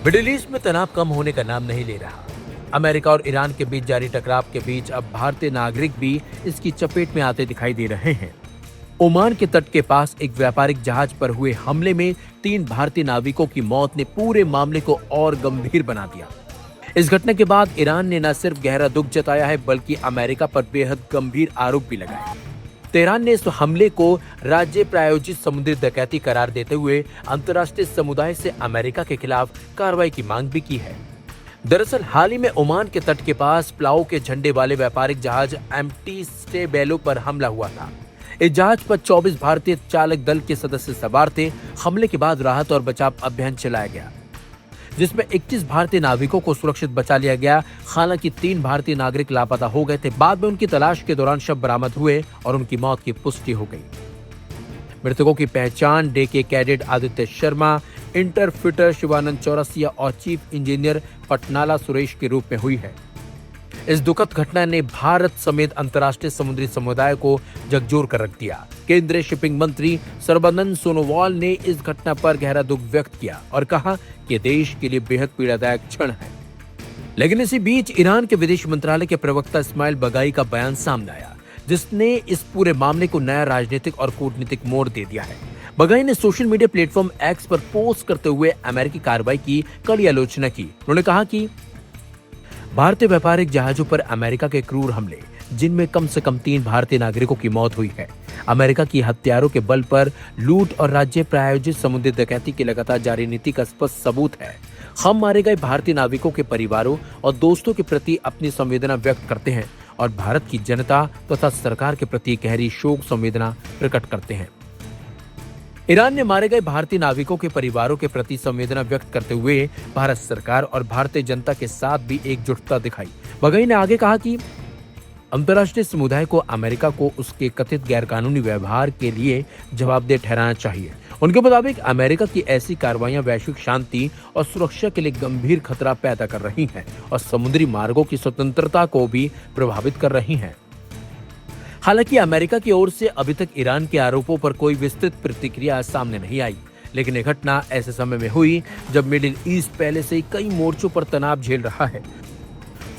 Middle east में तनाव कम होने का नाम नहीं ले रहा। अमेरिका और ईरान के बीच जारी टकराव के बीच अब भारतीय नागरिक भी इसकी चपेट में आते दिखाई दे रहे हैं। ओमान के तट के पास एक व्यापारिक जहाज पर हुए हमले में 3 भारतीय नाविकों की मौत ने पूरे मामले को और गंभीर बना दिया। इस घटना के बाद ईरान ने न सिर्फ गहरा दुख जताया है बल्कि अमेरिका पर बेहद गंभीर आरोप भी लगाए। तेहरान ने इस हमले को राज्य प्रायोजित समुद्री डकैती करार देते हुए अंतर्राष्ट्रीय समुदाय से अमेरिका के खिलाफ कार्रवाई की मांग भी की है। दरअसल हाल ही में ओमान के तट के पास प्लाऊ के झंडे वाले व्यापारिक जहाज एमटी स्टेबेलो पर हमला हुआ था। इस जहाज पर 24 भारतीय चालक दल के सदस्य सवार थे। हमले के बाद राहत और बचाव अभियान चलाया गया, जिसमें 21 भारतीय नाविकों को सुरक्षित बचा लिया गया। हालांकि 3 भारतीय नागरिक लापता हो गए थे। बाद में उनकी तलाश के दौरान शव बरामद हुए और उनकी मौत की पुष्टि हो गई। मृतकों की पहचान डेके कैडेट आदित्य शर्मा, इंटरफिटर शिवानंद चौरसिया और चीफ इंजीनियर पटनाला सुरेश के रूप में हुई है। इस दुखद घटना ने भारत समेत अंतर्राष्ट्रीय समुद्री समुदाय को झकझोर कर रख दिया। केंद्रीय शिपिंग मंत्री सर्बानंद सोनोवाल ने इस घटना पर गहरा दुख व्यक्त किया और कहा कि देश के लिए बेहद पीड़ादायक क्षण है। लेकिन इसी बीच ईरान के विदेश मंत्रालय के प्रवक्ता इस्माइल बगाई का बयान सामने आया, जिसने इस पूरे मामले को नया राजनीतिक और कूटनीतिक मोड़ दे दिया है। बगाई ने सोशल मीडिया प्लेटफॉर्म एक्स पर पोस्ट करते हुए अमेरिकी कार्रवाई की कड़ी आलोचना की। उन्होंने कहा कि भारतीय व्यापारिक जहाजों पर अमेरिका के क्रूर हमले, जिनमें कम से कम 3 भारतीय नागरिकों की मौत हुई है, अमेरिका की हथियारों के बल पर लूट और राज्य प्रायोजित समुद्री डकैती की लगातार जारी नीति का स्पष्ट सबूत है। हम मारे गए भारतीय नाविकों के परिवारों और दोस्तों के प्रति अपनी संवेदना व्यक्त करते हैं और भारत की जनता तथा सरकार के प्रति गहरी शोक संवेदना प्रकट करते हैं। ईरान ने मारे गए भारतीय नाविकों के परिवारों के प्रति संवेदना व्यक्त करते हुए भारत सरकार और भारतीय जनता के साथ भी एकजुटता दिखाई। बगाई ने आगे कहा कि अंतर्राष्ट्रीय समुदाय को अमेरिका को उसके कथित गैरकानूनी व्यवहार के लिए जवाबदेह ठहराना चाहिए। उनके मुताबिक अमेरिका की ऐसी कार्रवाइयां वैश्विक शांति और सुरक्षा के लिए गंभीर खतरा पैदा कर रही हैं और समुद्री मार्गों की स्वतंत्रता को भी प्रभावित कर रही हैं। हालांकि अमेरिका की ओर से अभी तक ईरान के आरोपों पर कोई विस्तृत प्रतिक्रिया सामने नहीं आई, लेकिन यह घटना ऐसे समय में हुई जब मिडिल ईस्ट पहले से ही कई मोर्चों पर तनाव झेल रहा है।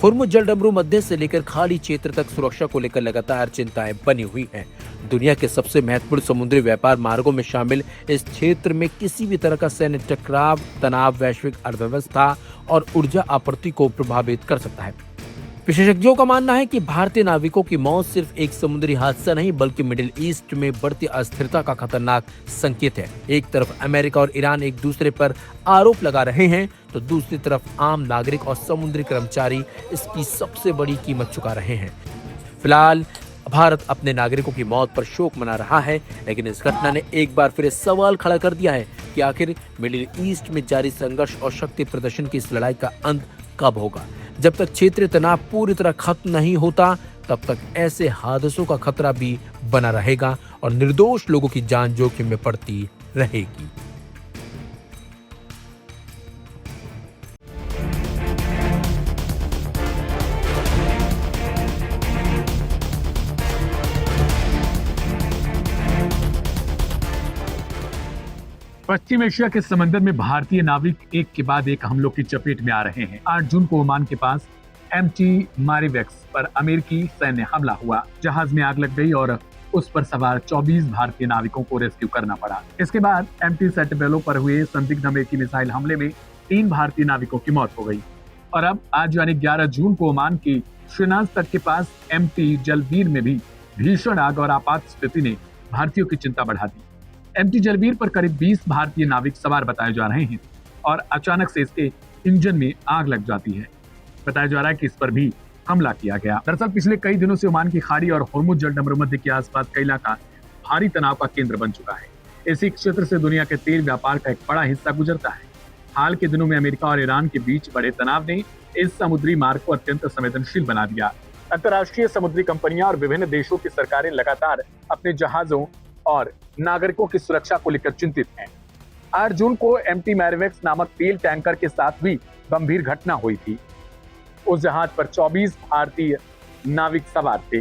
हुर्मुज़ जलडमरू मध्य से लेकर खाड़ी क्षेत्र तक सुरक्षा को लेकर लगातार चिंताएं बनी हुई हैं। दुनिया के सबसे महत्वपूर्ण समुद्री व्यापार मार्गों में शामिल इस क्षेत्र में किसी भी तरह का सैन्य टकराव तनाव वैश्विक अर्थव्यवस्था और ऊर्जा आपूर्ति को प्रभावित कर सकता है। विशेषज्ञों का मानना है कि भारतीय नाविकों की मौत सिर्फ एक समुद्री हादसा नहीं बल्कि मिडिल ईस्ट में बढ़ती अस्थिरता का खतरनाक संकेत है। एक तरफ अमेरिका और ईरान एक दूसरे पर आरोप लगा रहे हैं तो दूसरी तरफ आम नागरिक और समुद्री कर्मचारी इसकी सबसे बड़ी कीमत चुका रहे हैं। फिलहाल भारत अपने नागरिकों की मौत पर शोक मना रहा है, लेकिन इस घटना ने एक बार फिर सवाल खड़ा कर दिया है कि आखिर मिडिल ईस्ट में जारी संघर्ष और शक्ति प्रदर्शन की इस लड़ाई का अंत कब होगा। जब तक क्षेत्रीय तनाव पूरी तरह खत्म नहीं होता तब तक ऐसे हादसों का खतरा भी बना रहेगा और निर्दोष लोगों की जान जोखिम में पड़ती रहेगी। पश्चिम एशिया के समंदर में भारतीय नाविक एक के बाद एक हमलों की चपेट में आ रहे हैं। 8 जून को ओमान के पास एमटी मारिवेक्स पर अमेरिकी सैन्य हमला हुआ। जहाज में आग लग गई और उस पर सवार 24 भारतीय नाविकों को रेस्क्यू करना पड़ा। इसके बाद एमटी सेटबेलो पर हुए संदिग्ध अमेरिकी मिसाइल हमले में 3 भारतीय नाविकों की मौत हो गई। और अब आज यानी 11 जून को ओमान की शिनाज तट के पास एमटी जलवीर में भी भीषण आग और आपात स्थिति ने भारतीयों की चिंता बढ़ा दी। एमटी जलवीर पर करीब 20 भारतीय नाविक सवार बताए जा रहे हैं और अचानक से इसके इंजन में आग लग जाती है। बताया जा रहा है कि इस पर भी हमला किया गया। दरअसल पिछले कई दिनों से ओमान की खाड़ी और हुर्मुज़ जलडमरू मध्य के आसपास का इलाका भारी तनाव का केंद्र बन चुका है। इसी क्षेत्र से दुनिया के तेल व्यापार का एक बड़ा हिस्सा गुजरता है। हाल के दिनों में अमेरिका और ईरान के बीच बढ़े तनाव ने इस समुद्री मार्ग को अत्यंत संवेदनशील बना दिया। अंतर्राष्ट्रीय समुद्री कंपनियां और विभिन्न देशों की सरकारें लगातार अपने जहाजों और नागरिकों की सुरक्षा को लेकर चिंतित हैं। 8 जून को एमटी मैरिवेक्स नामक तेल टैंकर के साथ भी गंभीर घटना हुई थी। उस जहाज पर 24 भारतीय नाविक सवार थे।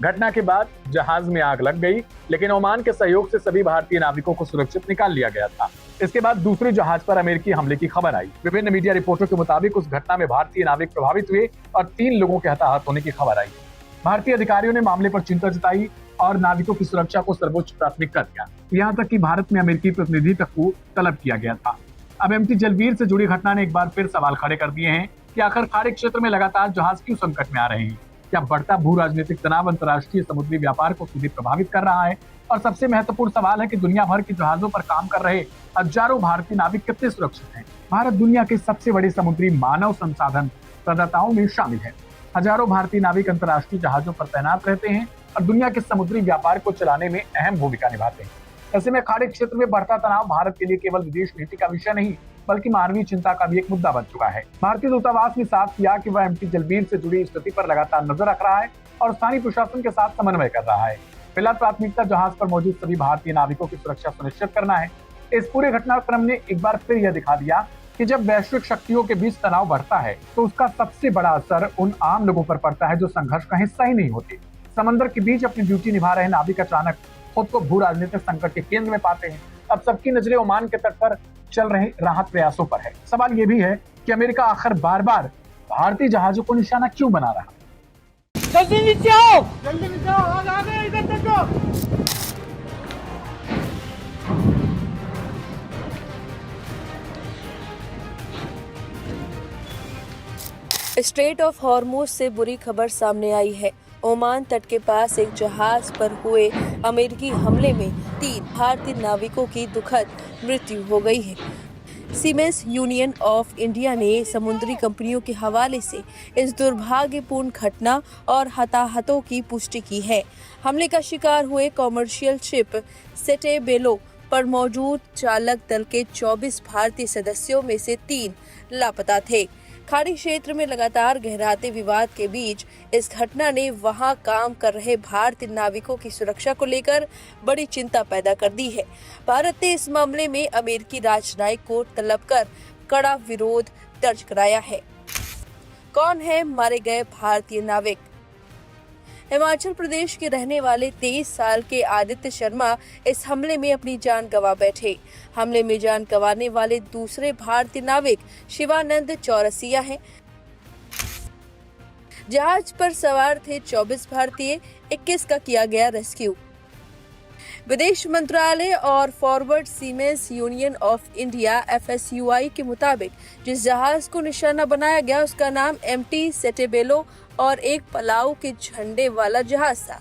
घटना के बाद जहाज में आग लग गई, लेकिन ओमान के सहयोग से सभी भारतीय नाविकों को सुरक्षित निकाल लिया गया था। इसके बाद दूसरे जहाज पर अमेरिकी हमले की खबर आई। विभिन्न मीडिया रिपोर्टों के मुताबिक उस घटना में भारतीय नाविक प्रभावित हुए और 3 लोगों के हताहत होने की खबर आई। भारतीय अधिकारियों ने मामले पर चिंता जताई और नाविकों की सुरक्षा को सर्वोच्च प्राथमिकता दिया। यहाँ तक कि भारत में अमेरिकी प्रतिनिधि तक को तलब किया गया था। अब एमटी जलवीर से जुड़ी घटना ने एक बार फिर सवाल खड़े कर दिए हैं कि आखिर खाड़ी क्षेत्र में लगातार जहाज क्यों संकट में आ रहे हैं। क्या बढ़ता भू राजनीतिक तनाव अंतर्राष्ट्रीय समुद्री व्यापार को सीधे प्रभावित कर रहा है? और सबसे महत्वपूर्ण सवाल है कि दुनिया भर के जहाजों पर काम कर रहे हजारों भारतीय नाविक कितने सुरक्षित हैं? भारत दुनिया के सबसे बड़े समुद्री मानव संसाधन प्रदाताओं में शामिल है। हजारों भारतीय नाविक अंतर्राष्ट्रीय जहाजों पर तैनात रहते हैं और दुनिया के समुद्री व्यापार को चलाने में अहम भूमिका निभाते हैं। ऐसे में खाड़ी क्षेत्र में बढ़ता तनाव भारत के लिए केवल विदेश नीति का विषय नहीं, बल्कि मानवीय चिंता का भी एक मुद्दा बन चुका है। भारतीय दूतावास ने साफ किया कि वह एमटी जलवीर से जुड़ी स्थिति पर लगातार नजर रख रहा है और स्थानीय प्रशासन के साथ समन्वय कर रहा है। फिलहाल प्राथमिकता जहाज पर मौजूद सभी भारतीय नाविकों की सुरक्षा सुनिश्चित करना है। इस पूरे घटनाक्रम ने एक बार फिर यह दिखा दिया कि जब वैश्विक शक्तियों के बीच तनाव बढ़ता है तो उसका सबसे बड़ा असर उन आम लोगों पर पड़ता है जो संघर्ष का हिस्सा ही नहीं होते। समंदर के बीच अपनी ड्यूटी निभा रहे नाविक अचानक खुद को भू राजनीतिक संकट के केंद्र में पाते हैं। अब सबकी नजरें ओमान के तट पर चल रहे राहत प्रयासों पर है। सवाल ये भी है कि अमेरिका आखिर बार बार भारतीय जहाजों को निशाना क्यों बना रहा है? जल्दी नीचे आओ, आ गए इधर तक। स्ट्रेट ऑफ हॉर्मुज से बुरी खबर सामने आई है। ओमान तट के पास एक जहाज पर हुए अमेरिकी हमले में 3 भारतीय नाविकों की दुखद मृत्यु हो गई है। सीमेंस यूनियन ऑफ इंडिया ने समुद्री कंपनियों के हवाले से इस दुर्भाग्यपूर्ण घटना और हताहतों की पुष्टि की है। हमले का शिकार हुए कॉमर्शियल शिप सेटे बेलो पर मौजूद चालक दल के 24 भारतीय सदस्यों में से 3 लापता थे। खाड़ी क्षेत्र में लगातार गहराते विवाद के बीच इस घटना ने वहां काम कर रहे भारतीय नाविकों की सुरक्षा को लेकर बड़ी चिंता पैदा कर दी है। भारत ने इस मामले में अमेरिकी राजनयिक को तलब कर कड़ा विरोध दर्ज कराया है। कौन है मारे गए भारतीय नाविक? हिमाचल प्रदेश के रहने वाले 23 साल के आदित्य शर्मा इस हमले में अपनी जान गंवा बैठे। हमले में जान गंवाने वाले दूसरे भारतीय नाविक शिवानंद चौरसिया हैं। जहाज पर सवार थे 24 भारतीय, 21 का किया गया रेस्क्यू। विदेश मंत्रालय और forward siemens union of India FSUI के मुताबिक जिस जहाज को निशाना बनाया गया उसका नाम MT सेटेबेलो और एक पलाऊ के झंडे वाला जहाज था।